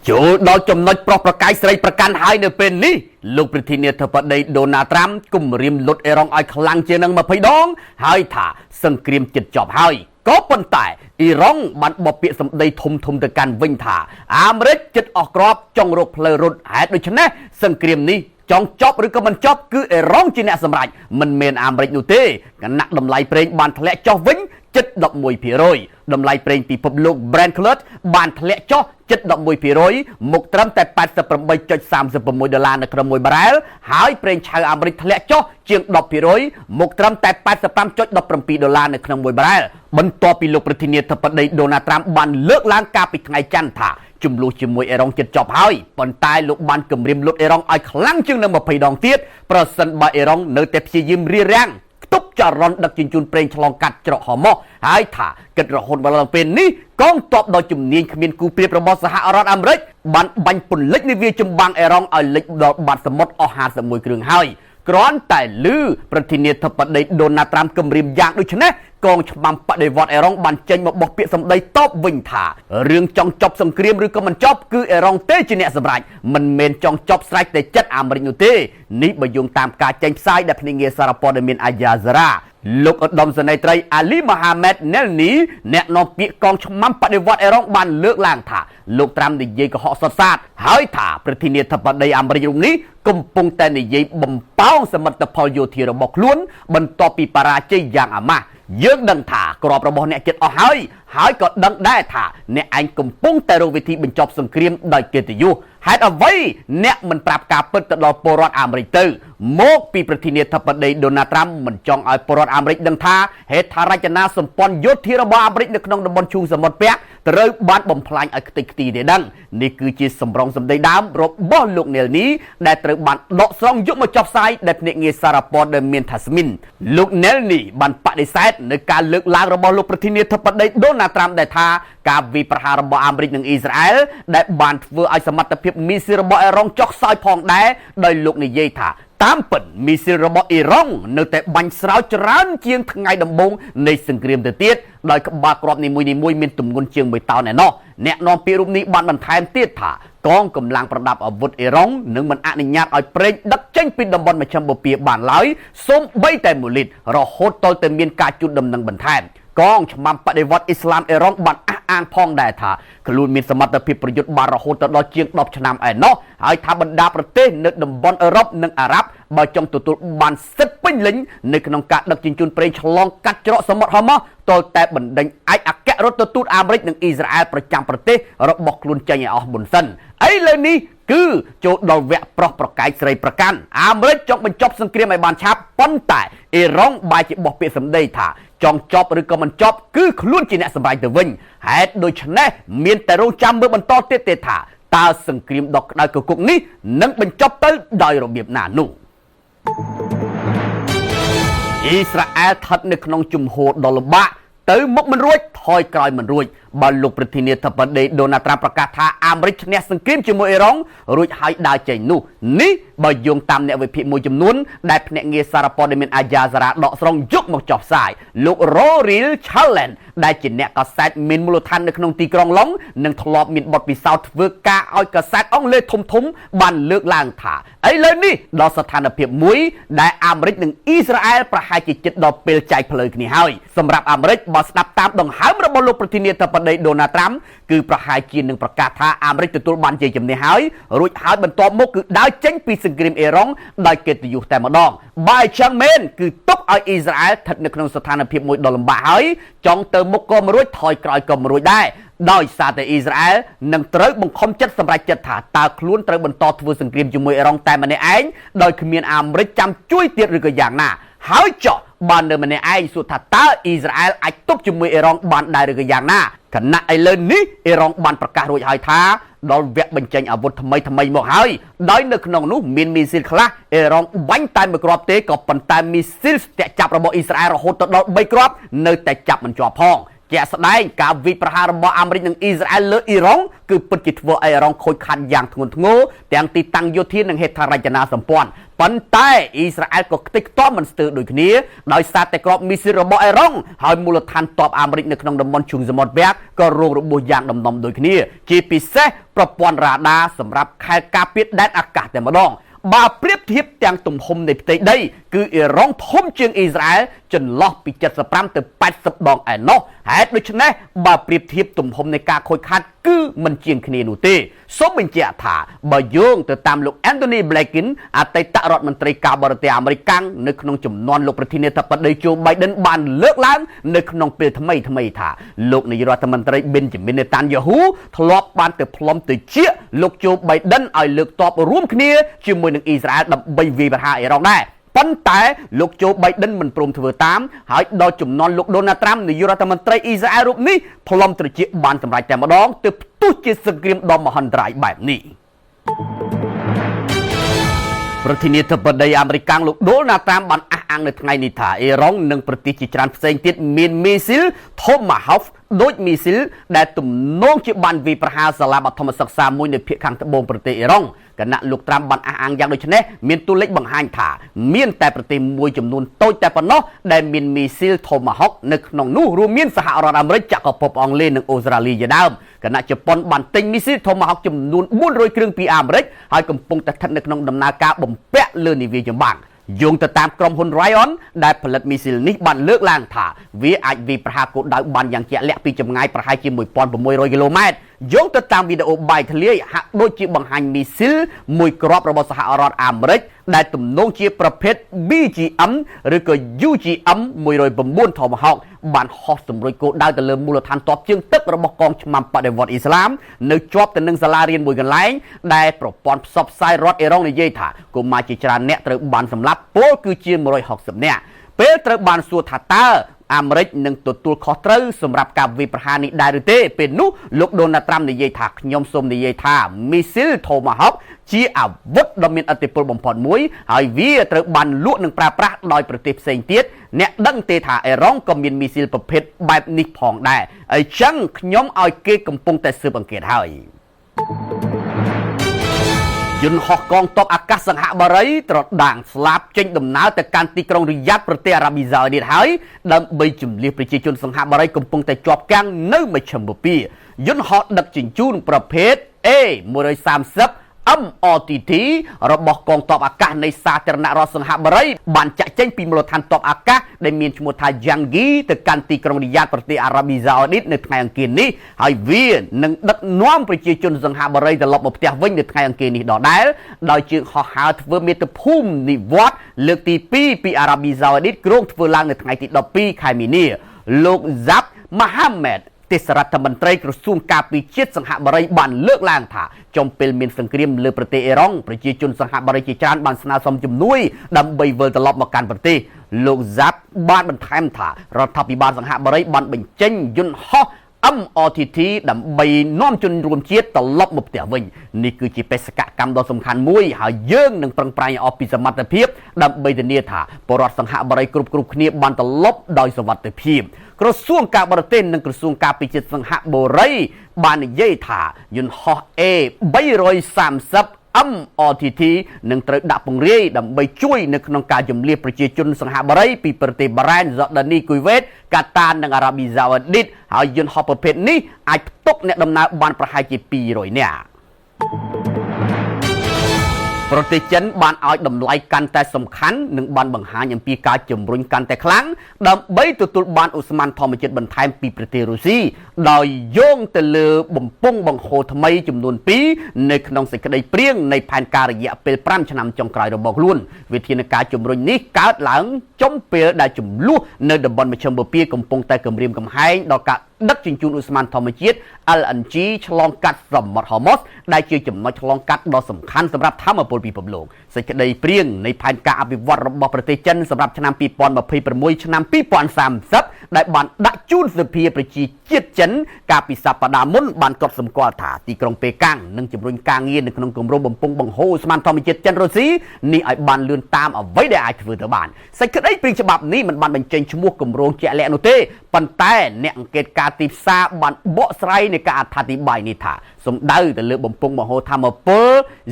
ចូលដល់ចំណុចប្រោះប្រកាយស្រីប្រកាន់ហើយនៅពេលនេះលោកប្រធានាធិបតីដូណាល់ត្រាំគំរាមលុតអេរ៉ុងឲ្យខ្លាំងជាងនឹង20ដងហើយថាសង្គ្រាមជិតចប់ហើយក៏ប៉ុន្តែអ៊ីរ៉ុងបានបបពាក្យសម្ដីធំទៅកាន់វិញថាអាមេរិកជិតអស់គ្រាប់ចង់រកផ្លូវរត់ហេតុដូច្នេះសង្គ្រាមនេះចង់ចប់ឬក៏មិនចប់គឺអេរ៉ុងជាអ្នកសម្រេចមិនមែនអាមេរិកនោះទេគណៈតម្លៃប្រេងបានធ្លាក់ចុះវិញជិត 11% តម្លៃប្រេងពិភពលោក Brent Crude បានធ្លាក់ចុះជិត 11% មកត្រឹមតែ 88.36 ដុល្លារនៅក្នុង1បារ៉ែលហើយប្រេងឆៅអាមេរិកធ្លាក់ចុះជាង 10% មកត្រឹមតែ 85.17 ដុល្លារនៅក្នុង1បារ៉ែលបន្ទាប់ពីលោកប្រធានាធិបតីដូណាល់ត្រាំបានលើកឡើងកាលពីថ្ងៃច័ន្ទថាជំលោះជាមួយអេរ៉ុងជិតចប់ហើយប៉ុន្តែលោកបានគម្រាមលុតអេរ៉ុងឲ្យខ្លាំងជាងនឹង20ដងទៀតប្រសិនបើអេរ៉ុងនៅតែព្យាយាមរារាំងទប់ចរន្តដឹកជញ្ជូនប្រេងឆ្លងកាត់ច្រកហម៉ូសហើយថាគិតរហូតមកដល់ពេលនេះកងទ័ពដ៏ជំនាញគ្មានគូប្រៀបរបស់សហរដ្ឋអាមេរិកបានបាញ់ពន្លិចនាវាចម្បាំងអេរ៉ុងឲ្យលិចដល់បាតសមុទ្រអស់51គ្រឿងហើយគ្រាន់តែឮប្រធានាធិបតីដូណាល់ត្រាំគម្រាមយ៉ាងដូចនេះកងឆ្មាំបដិវត្តអេរ៉ុងបានចេញមកបោះពាក្យសម្ដីតបវិញថារឿងចង់ចប់សង្គ្រាមឬក៏មិនចប់គឺអេរ៉ុងទេជាអ្នកសម្រេចមិនមែនចង់ចប់ស្រេចតែចិត្តអាមេរិកនោះទេនេះបើយោងតាមការចេញផ្សាយដែលភ្នាក់ងារសារព័ត៌មានអាយ៉ាហ្សារ៉ាលោកឧត្តមសេនីយ៍ត្រីអាលីម៉ាហាម៉េតណែលនីអ្នកនាំពាក្យកងឆ្មាំបដិវត្តអេរ៉ុងបានលើកឡើងថាលោកត្រាំនិយាយកុហកសុទ្ធសាធហើយថាប្រធានាធិបតីអាមេរិករូបនេះកំពុងតែនិយាយបំផោងសមិទ្ធផលយោធារបស់ខ្លួនបន្ទាប់ពីបរាជ័យយ៉ាងអាម៉ាស់យើងដឹងថាក្របរបស់អ្នកចិត្តអស់ហើយក៏ដឹងដែរថាអ្នកឯងកំពុងតែរកវិធីបញ្ចប់សង្គ្រាមដោយកិត្តិយសហេតុអ្វីអ្នកមិនប្រាប់ការពិតទៅដល់ពលរដ្ឋអាមេរិកទៅមកពីប្រធានាធិបតីដូណាល់ត្រាំមិនចង់ឲ្យពលរដ្ឋអាមេរិកដឹងថាហេដ្ឋារចនាសម្ព័ន្ធយោធារបស់អាមេរិកនៅក្នុងតំបន់ឈូងសមុទ្រពាក់ត្រូវបានបំផ្លាញឲ្យខ្ទេចខ្ទីទេដឹងនេះគឺជាសម្រងសម្ដីដើមរបស់លោកណេលនីដែលត្រូវបានដកស្រង់យកមកចុះផ្សាយដោយភ្នាក់ងារសារព័ត៌មានថាស្មីនលោកណេលនីបានបដិសេធនៅការលើកឡើងរបស់លោកប្រធានាធិបតីដូណាល់ត្រាំដែលថាការវាយប្រហាររបស់អាមេរិកនិងអ៊ីស្រាអែលដែលបានធ្វើឲ្យសមត្ថភាពមីស៊ីលរបស់អេរ៉ុងចុះខ្សោយផងដែរដោយលោកនិយាយថាតាមពិតមីស៊ីលរបស់អ៊ីរ៉ុងនៅតែបាញ់ស្រោចច្រើនជាងថ្ងៃដំបូងនៃសង្គ្រាមទៅទៀតដោយក្បាលគ្រាប់នីមួយៗមានទម្ងន់ជាង1តោនឯណោះអ្នកនាំពាក្យរូបនេះបានបន្ថែមទៀតថាកងកម្លាំងប្រដាប់អាវុធអ៊ីរ៉ុងនឹងមិនអនុញ្ញាតឲ្យប្រេងដឹកចេញពីតំបន់មជ្ឈិមបូព៌ាបានឡើយសូម្បីតែ1លីត្ររហូតដល់តែមានការជូតដំណឹងបន្ថែមកងឆ្មាំបដិវត្តអ៊ីស្លាមអេរ៉ុងបានអះអាងផងដែរថាខ្លួនមានសមត្ថភាពប្រយុទ្ធបានរហូតដល់ជាង10ឆ្នាំឯណោះហើយថាបណ្ដាប្រទេសនៅតំបន់អឺរ៉ុបនិងអារ៉ាប់បើចង់ទទួលបានសិទ្ធិពេញលេញនៅក្នុងការដឹកជញ្ជូនប្រេងឆ្លងកាត់ច្រកសមុទ្រហម៉ូសទាល់តែបណ្ដេញឯកអគ្គរដ្ឋទូតអាមេរិកនិងអ៊ីស្រាអែលប្រចាំប្រទេសរបស់ខ្លួនចេញឲ្យអស់មុនសិនឥឡូវនេះគឺចូលដល់វគ្គប្រោះប្រកែកស្រីប្រកាន់អាមេរិកចង់បញ្ចប់សង្គ្រាមឲ្យបានឆាប់ប៉ុន្តែអ៊ីរ៉ុងបែរជាបោះពាក្យសម្ដីថាចង់ចប់ឬក៏មិនចប់គឺខ្លួនជាអ្នកសម្រេចទៅវិញហេតុដូច្នេះមានតែរងចាំមើលបន្តទៀតទេថាតើសង្គ្រាមដ៏ក្តៅគគុកនេះនឹងបញ្ចប់ទៅដោយរបៀបណានោះអ៊ីស្រាអែលស្ថិតនៅក្នុងជំហរដ៏លំបាកទៅមុខមិនរួចថយក្រោយមិនរួចបើលោកប្រធានាធិបតីដូណាល់ត្រាំប្រកាសថាអាមេរិកឈ្នះសង្គ្រាមជាមួយអ៊ីរ៉ុងរួចហើយដើរចេញនោះនេះបើយោងតាមអ្នកវិភាគមួយចំនួនដែលភ្នាក់ងារសារព័ត៌មានអាយ៉ាហ្សារ៉ាដកស្រង់យកមកចុះផ្សាយលោក Rory Challen ដែលជាអ្នកកាសែតមានមូលដ្ឋាននៅក្នុងទីក្រុងឡុងនិងធ្លាប់មានបទពិសោធន៍ធ្វើការឲ្យកាសែតអង់គ្លេសធំបានលើកឡើងថាឥឡូវនេះដល់ស្ថានភាពមួយដែលអាមេរិកនិងអ៊ីស្រាអែលប្រហែលជាជិតដល់ពេលចែកផ្លូវគ្នាហើយសម្រាប់អាមេរិកបើស្ដាប់តាមដង្ហើមរបស់លោកប្រធានាធិបតីដូណាល់ត្រាំគឺប្រហែលជានឹងប្រកាសថាអាមេរិកទទួលបានជ័យជំនះហើយរួចហើយបន្ទាប់មកគឺដើរចេញពីសង្គ្រាមអ៊ីរ៉ុងដោយកិត្តិយសតែម្ដងបើចឹងមែនគឺទុកឲ្យអ៊ីស្រាអែលស្ថិតនៅក្នុងស្ថានភាពមួយដ៏លំបាកហើយចង់ទៅមុខក៏មិនរួចថយក្រោយក៏មិនរួចដែរដោយសារតែអ៊ីស្រាអែលនឹងត្រូវបង្ខំចិត្តសម្រេចចិត្តថាតើខ្លួនត្រូវបន្តធ្វើសង្គ្រាមជាមួយអ៊ីរ៉ុងតែម្នាក់ឯងដោយគ្មានអាមេរិកចាំជួយទៀតឬក៏យ៉ាងណាហើយចុះបាននៅម្នាក់ឯងសួរថាតើអ៊ីស្រាអែលអាចទប់ជាមួយអ៊ីរ៉ុងបានដែរឬក៏យ៉ាងណាខណៈឥឡូវនេះអ៊ីរ៉ុងបានប្រកាសរួចហើយថាដល់វគ្គបញ្ចេញអាវុធថ្មីមកហើយដោយនៅក្នុងនោះមានមីស៊ីលខ្លះអ៊ីរ៉ុងបាញ់តែមួយគ្រាប់ទេក៏ប៉ុន្តែមីស៊ីលស្ទាក់ចាប់របស់អ៊ីស្រាអែលរហូតដល់3គ្រាប់នៅតែចាប់មិនជាប់ផង ជាក់ស្ដែងការវិប្រហាររបស់អាមេរិកនិងអ៊ីស្រាអែលលើអ៊ីរ៉ង់គឺពិតជាធ្វើឲ្យអ៊ីរ៉ង់ខូចខាតយ៉ាងធ្ងន់ធ្ងរទាំងទីតាំងយោធានិងហេដ្ឋារចនាសម្ព័ន្ធប៉ុន្តែអ៊ីស្រាអែលក៏ខ្ទេចខ្ទាំមិនស្ទើរដូចគ្នាដោយសារតែក្របមីស៊ីលរបស់អ៊ីរ៉ង់ហើយមូលដ្ឋានទ័ពអាមេរិកនៅក្នុងតំបន់ឈូងសមុទ្រវែកក៏រងរបួសយ៉ាងដំណំដូចគ្នាជាពិសេសប្រព័ន្ធរ៉ាដាសម្រាប់ខែលការពារដែនអាកាសតែម្ដងបើប្រៀបធៀបទាំងទំហំនៃផ្ទៃដីគឺអ៊ីរ៉ង់ធំជាងអ៊ីស្រាអែលចន្លោះពី75ទៅ80ដងឯណោះហេតុដូច្នេះបើប្រៀបធៀបទំហំនៃការខូចខាតគឺមិនជាងគ្នានោះទេសូមបញ្ជាក់ថាបើយោងទៅតាមលោក Anthony Blinken អតីតរដ្ឋមន្ត្រីការបរទេសអាមេរិកនៅក្នុងចំនួនលោកប្រធានាធិបតី Joe Biden បានលើកឡើងនៅក្នុងពេលថ្មីថាលោកនាយរដ្ឋមន្ត្រី Benjamin Netanyahu ធ្លាប់បានទៅផ្លុំទៅជាលោក Joe Biden ឲ្យលើកទ័ពរួមគ្នាជាមួយនឹងអ៊ីស្រាអែលដើម្បីវាយប្រហារអ៊ីរ៉ង់ដែរប៉ុន្តែលោកโจ Biden មិនព្រមធ្វើតាមហើយដល់ចំនួនលោក Donald Trump នាយករដ្ឋមន្ត្រីអ៊ីស្រាអែលរូបនេះផ្លុំត្រចៀកបានសម្រេចតែម្ដងទើបផ្ទុះជាសង្គ្រាមដ៏មហន្តរាយបែបនេះប្រធានាធិបតីអាមេរិកលោក Donald Trump បានអះអាងនៅថ្ងៃនេះថាអ៊ីរ៉ង់និងប្រទេសជាច្រើនផ្សេងទៀតមានមីស៊ីល Tomahawk ដូចមីស៊ីលដែលទំនងជាបានវាយប្រហារសាលាបឋមសិក្សាមួយនៅភាគខាងត្បូងប្រទេសអ៊ីរ៉ង់គណៈលោកត្រាំបានអះអាងយ៉ាងដូចនេះមានតួលេខបង្ហាញថាមានតែប្រទេសមួយចំនួនតូចតែប៉ុណ្ណោះដែលមានមីស៊ីល Tomahawk នៅក្នុងនោះរួមមានសហរដ្ឋអាមេរិកចក្រភពអង់គ្លេសនិងអូស្ត្រាលីជាដើមគណៈជប៉ុនបានទិញមីស៊ីល Tomahawk ចំនួន400គ្រឿងពីអាមេរិកហើយកំពុងតែស្ថិតនៅក្នុងដំណើរការបំពាក់លើនាវាចម្បាំងយោងទៅតាមក្រុមហ៊ុន Raytheon ដែលផលិតមីស៊ីលនេះបានលើកឡើងថាវាអាចវាយប្រហារគោលដៅបានយ៉ាងជាក់លាក់ពីចម្ងាយប្រហែលជា 1600 គីឡូម៉ែត្រយោងទៅតាមវីដេអូបាយធ្លាយហាក់ដូចជាបង្ហាញមីស៊ីលមួយគ្រាប់របស់សហរដ្ឋអាមេរិកដែលទំនងជាប្រភេទ BGM ឬក៏ UGM 109 Tomahawk បានហោះសម្រួចគោលដៅទៅលើមូលដ្ឋានទ័ពជើងទឹករបស់កងឆ្មាំបដិវត្តអ៊ីស្លាមនៅជាប់ទៅនឹងសាលារៀនមួយកន្លែងដែលប្រព័ន្ធផ្សព្វផ្សាយរដ្ឋអ៊ីរ៉ង់និយាយថាកុមារជាច្រើនអ្នកត្រូវបានសម្លាប់ពលគឺជា160នាក់ពេលត្រូវបានសួរថាតើអាមេរិកនឹងទទួលខុសត្រូវសម្រាប់ការវាយប្រហារនេះដែរឬទេពេលនោះលោក Donald Trump និយាយថាខ្ញុំសូមនិយាយថាមីស៊ីល Tomahawk ជាអាវុធដ៏មានឥទ្ធិពលបំផុតមួយហើយវាត្រូវបានលក់និងប្រើប្រាស់ដោយប្រទេសផ្សេងទៀតអ្នកដឹងទេថាអ៊ីរ៉ង់ក៏មានមីស៊ីលប្រភេទបែបនេះផងដែរអញ្ចឹងខ្ញុំឲ្យគេកំពុងតែស៊ើបអង្កេតហើយយន្តហោះកងទ័ពអាកាសសង្ហបុរីត្រដាងស្លាប់ចេញដំណើរទៅកាន់ទីក្រុងរីយ៉ាតប្រទេសអារ៉ាប៊ីសាអូឌីតហើយដើម្បីជម្លៀសប្រជាជនសង្ហបុរីកំពុងតែជាប់គាំងនៅមជ្ឈមបូព៌ាយន្តហោះដឹកជញ្ជូនប្រភេទ A130 MRTT របស់កងទ័ពអាកាសនៃសាធារណរដ្ឋសង្ហបុរីបានចាក់ចេញពីមូលដ្ឋានទ័ពអាកាសដែលមានឈ្មោះថា Yangi ទៅកាន់ទីក្រុងរីយ៉ាតប្រទេសអារ៉ាប៊ីសាអូឌីតនៅថ្ងៃអង្គារនេះហើយវានឹងដឹកនាំប្រជាជនសង្ហបុរីត្រឡប់មកផ្ទះវិញនៅថ្ងៃអង្គារនេះដដែលដោយជើងហោះហើរធ្វើមាតុភូមិនិវត្តន៍លើកទី2ពីអារ៉ាប៊ីសាអូឌីតគ្រោងធ្វើឡើងនៅថ្ងៃទី12ខែមីនាលោក Zab Mohammedទេសរដ្ឋមន្ត្រីក្រសួងការពារជាតិសង្ហបុរីបានលើកឡើងថាចំពេលមានសង្គ្រាមលើប្រទេសអ៊ីរ៉ង់ប្រជាជនសង្ហបុរីជាច្រើនបានស្នើសុំជំនួយដើម្បីវិលត្រឡប់មកកាន់ប្រទេសលោក Zab បានបន្ថែមថារដ្ឋាភិបាលសង្ហបុរីបានបញ្ចេញយន្តហោះ MRTT ដើម្បីនាំជនរួមជាតិត្រឡប់មកផ្ទះវិញនេះគឺជាបេសកកម្មដ៏សំខាន់មួយហើយយើងនឹងប្រឹងប្រែងអស់ពីសមត្ថភាពដើម្បីធានាថាពលរដ្ឋសង្ហបុរីគ្រប់គ្នាបានត្រឡប់ដោយសុវត្ថិភាពក្រសួងការបរទេសនិងក្រសួងការពារជាតិសង្ហបុរីបាននិយាយថាយន្តហោះ A330 MRTT នឹងត្រូវដាក់ពង្រាយដើម្បីជួយនៅក្នុងការជម្លៀសប្រជាជនសង្ហបុរីពីប្រទេសបារ៉ែន យ៉ូដានី គុយវេត កាតានិងអារ៉ាប៊ីសាអូឌីតហើយយន្តហោះប្រភេទនេះអាចផ្ទុកអ្នកដំណើរបានប្រហែលជា200នាក់ប្រទេសចិនបានឲ្យតម្លៃកាន់តែសំខាន់និងបានបង្ហាញអំពីការជំរុញកាន់តែខ្លាំងដើម្បីទទួលបានឧស្ម័នធម្មជាតិបន្ថែមពីប្រទេសរុស្ស៊ីដោយយោងទៅលើបំពង់បង្ហូរថ្មីចំនួន2នៅក្នុងសេចក្តីព្រាងនៃផែនការរយៈពេល5ឆ្នាំចុងក្រោយរបស់ខ្លួនវិធានការជំរុញនេះកើតឡើងចំពេលដែលចំនួននៅតំបន់មជ្ឈមបូព៌ាកំពុងតែគម្រាមកំហែងដល់ការ ដឹកជញ្ជូនឧស្ម័នធម្មជាតិ LNG ឆ្លងកាត់សមុទ្រ Hormuz ដែលជាចំណុចឆ្លងកាត់ដ៏សំខាន់សម្រាប់ធម្មពលពិភពលោកសេចក្តីព្រាងនៃផែនការអភិវឌ្ឍរបស់ប្រទេសចិនសម្រាប់ឆ្នាំ 2026 ឆ្នាំ 2030 ដែលបានដាក់ជូនសភាប្រជាជាតិចិនកាលពីសប្តាហ៍មុនបានកត់សម្គាល់ថាទីក្រុងប៉េកាំងនឹងជំរុញការងារនៅក្នុងគម្រោងបំពង់បង្ហូរឧស្ម័នធម្មជាតិចិនរុស្ស៊ីនេះឲ្យបានលឿនតាមអ្វីដែលអាចធ្វើទៅបានសេចក្តីព្រាងច្បាប់នេះមិនបានបញ្ចេញឈ្មោះគម្រោងជាក់លាក់នោះទេប៉ុន្តែអ្នកអង្កេតការទីផ្សារបានបកស្រាយនៃការអត្ថាធិប្បាយនេះថាសំដៅទៅលើបំពង់បង្ហូរធម្មពល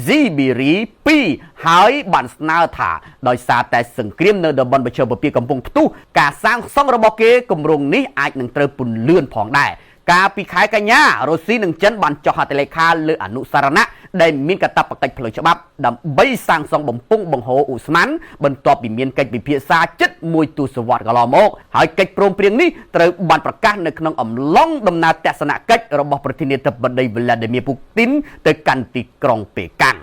Zibiri 2ហើយបានស្នើថាដោយសារតែសង្គ្រាមនៅតំបន់ប្រជាពិភាក្សាកំពុងផ្ទុះការសាងសង់របស់គេគម្រោងនេះអាចនឹងត្រូវពន្លឿនផងដែរកាលពីខែកញ្ញារុស្ស៊ីនិងចិនបានចុះហត្ថលេខាលើអនុសារណៈដែលមានកាតព្វកិច្ចផ្លូវច្បាប់ដើម្បីសាងសង់បំពង់បង្ហូរឧស្ម័នបន្ទាប់ពីមានកិច្ចពិភាក្សាជិតមួយទសវត្សរ៍កន្លងមកហើយកិច្ចព្រមព្រៀងនេះត្រូវបានប្រកាសនៅក្នុងអំឡុងដំណើរទស្សនកិច្ចរបស់ប្រធានាធិបតី Vladimir Putin ទៅកាន់ទីក្រុងប៉េកាំង